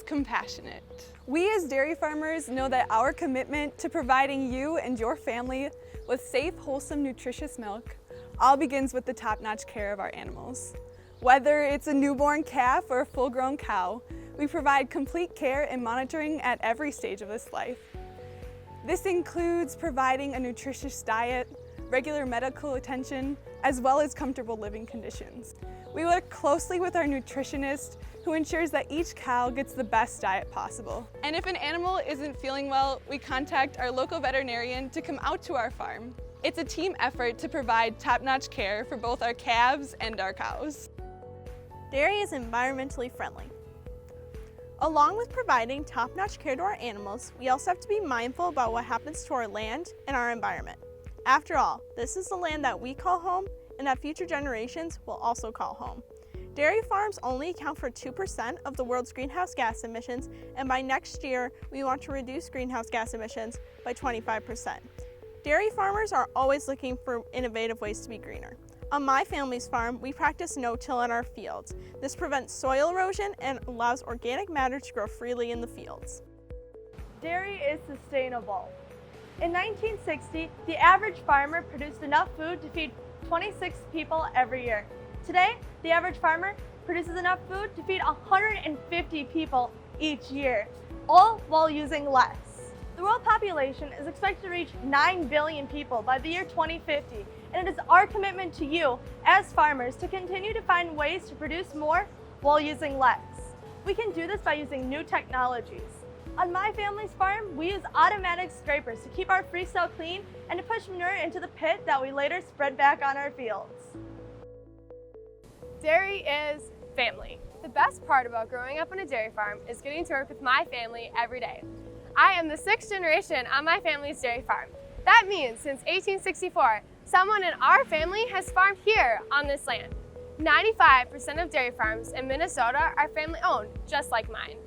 compassionate. We as dairy farmers know that our commitment to providing you and your family with safe, wholesome, nutritious milk all begins with the top-notch care of our animals. Whether it's a newborn calf or a full-grown cow, we provide complete care and monitoring at every stage of this life. This includes providing a nutritious diet, regular medical attention, as well as comfortable living conditions. We work closely with our nutritionist who ensures that each cow gets the best diet possible. And if an animal isn't feeling well, we contact our local veterinarian to come out to our farm. It's a team effort to provide top-notch care for both our calves and our cows. Dairy is environmentally friendly. Along with providing top-notch care to our animals, we also have to be mindful about what happens to our land and our environment. After all, this is the land that we call home and that future generations will also call home. Dairy farms only account for 2% of the world's greenhouse gas emissions, and by next year, we want to reduce greenhouse gas emissions by 25%. Dairy farmers are always looking for innovative ways to be greener. On my family's farm, we practice no-till in our fields. This prevents soil erosion and allows organic matter to grow freely in the fields. Dairy is sustainable. In 1960, the average farmer produced enough food to feed 26 people every year. Today, the average farmer produces enough food to feed 150 people each year, all while using less. The world population is expected to reach 9 billion people by the year 2050, and it is our commitment to you as farmers to continue to find ways to produce more while using less. We can do this by using new technologies. On my family's farm, we use automatic scrapers to keep our freestyle clean and to push manure into the pit that we later spread back on our fields. Dairy is family. The best part about growing up on a dairy farm is getting to work with my family every day. I am the 6th generation on my family's dairy farm. That means since 1864, someone in our family has farmed here on this land. 95% of dairy farms in Minnesota are family owned, just like mine.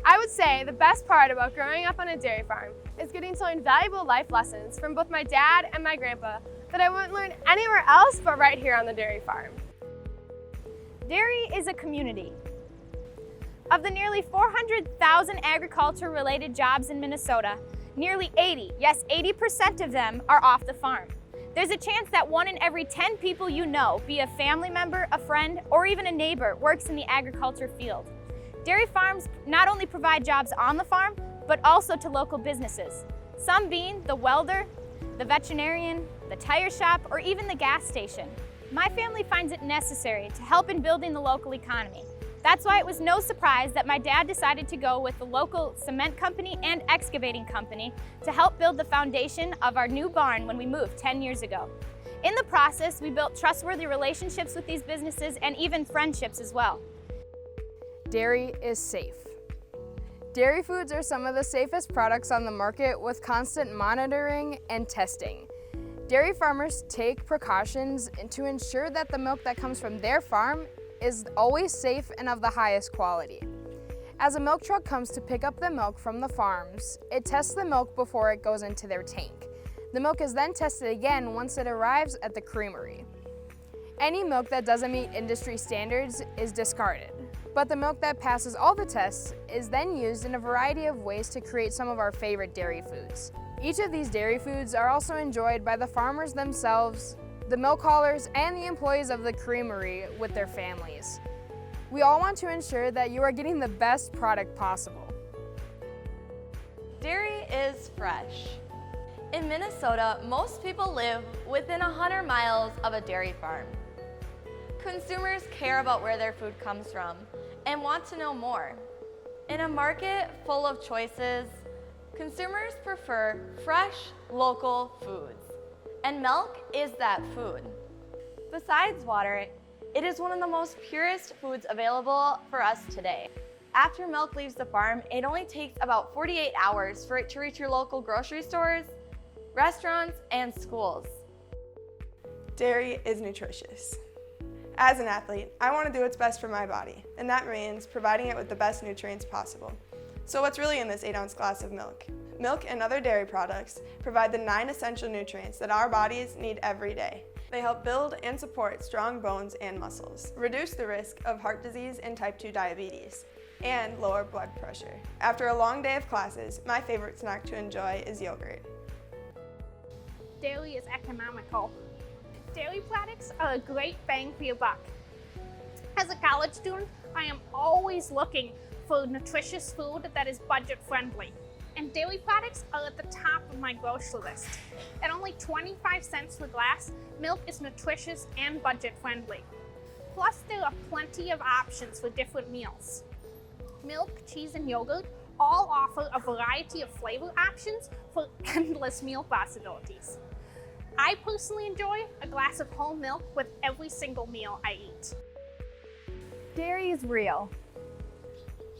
I would say the best part about growing up on a dairy farm is getting to learn valuable life lessons from both my dad and my grandpa that I wouldn't learn anywhere else but right here on the dairy farm. Dairy is a community. Of the nearly 400,000 agriculture-related jobs in Minnesota, nearly 80% of them are off the farm. There's a chance that 1 in every 10 people you know, be a family member, a friend, or even a neighbor, works in the agriculture field. Dairy farms not only provide jobs on the farm, but also to local businesses, some being the welder, the veterinarian, the tire shop, or even the gas station. My family finds it necessary to help in building the local economy. That's why it was no surprise that my dad decided to go with the local cement company and excavating company to help build the foundation of our new barn when we moved 10 years ago. In the process, we built trustworthy relationships with these businesses and even friendships as well. Dairy is safe. Dairy foods are some of the safest products on the market with constant monitoring and testing. Dairy farmers take precautions to ensure that the milk that comes from their farm is always safe and of the highest quality. As a milk truck comes to pick up the milk from the farms, it tests the milk before it goes into their tank. The milk is then tested again once it arrives at the creamery. Any milk that doesn't meet industry standards is discarded, but the milk that passes all the tests is then used in a variety of ways to create some of our favorite dairy foods. Each of these dairy foods are also enjoyed by the farmers themselves, the milk haulers, and the employees of the creamery with their families. We all want to ensure that you are getting the best product possible. Dairy is fresh. In Minnesota, most people live within 100 miles of a dairy farm. Consumers care about where their food comes from and want to know more. In a market full of choices, consumers prefer fresh, local foods, and milk is that food. Besides water, it is one of the most purest foods available for us today. After milk leaves the farm, it only takes about 48 hours for it to reach your local grocery stores, restaurants, and schools. Dairy is nutritious. As an athlete, I want to do what's best for my body, and that means providing it with the best nutrients possible. So what's really in this 8-ounce glass of milk? Milk and other dairy products provide the 9 essential nutrients that our bodies need every day. They help build and support strong bones and muscles, reduce the risk of heart disease and type 2 diabetes, and lower blood pressure. After a long day of classes, my favorite snack to enjoy is yogurt. Dairy is economical. Dairy products are a great bang for your buck. As a college student, I am always looking for nutritious food that is budget friendly. And dairy products are at the top of my grocery list. At only 25 cents per glass, milk is nutritious and budget friendly. Plus, there are plenty of options for different meals. Milk, cheese, and yogurt all offer a variety of flavor options for endless meal possibilities. I personally enjoy a glass of whole milk with every single meal I eat. Dairy is real.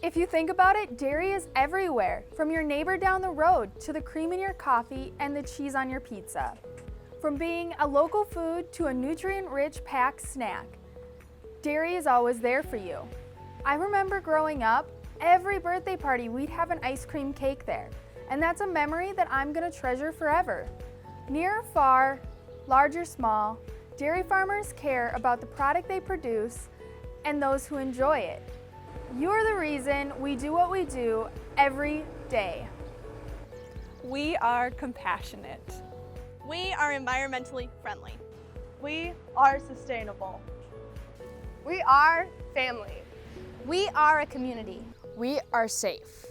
If you think about it, dairy is everywhere, from your neighbor down the road to the cream in your coffee and the cheese on your pizza. From being a local food to a nutrient-rich packed snack, dairy is always there for you. I remember growing up, every birthday party we'd have an ice cream cake there, and that's a memory that I'm gonna treasure forever. Near or far, large or small, dairy farmers care about the product they produce and those who enjoy it. You're the reason we do what we do every day. We are compassionate. We are environmentally friendly. We are sustainable. We are family. We are a community. We are safe.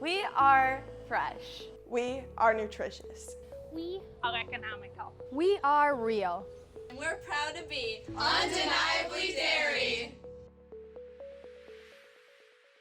We are fresh. We are nutritious. We are economical. We are real. And we're proud to be Undeniably Dairy.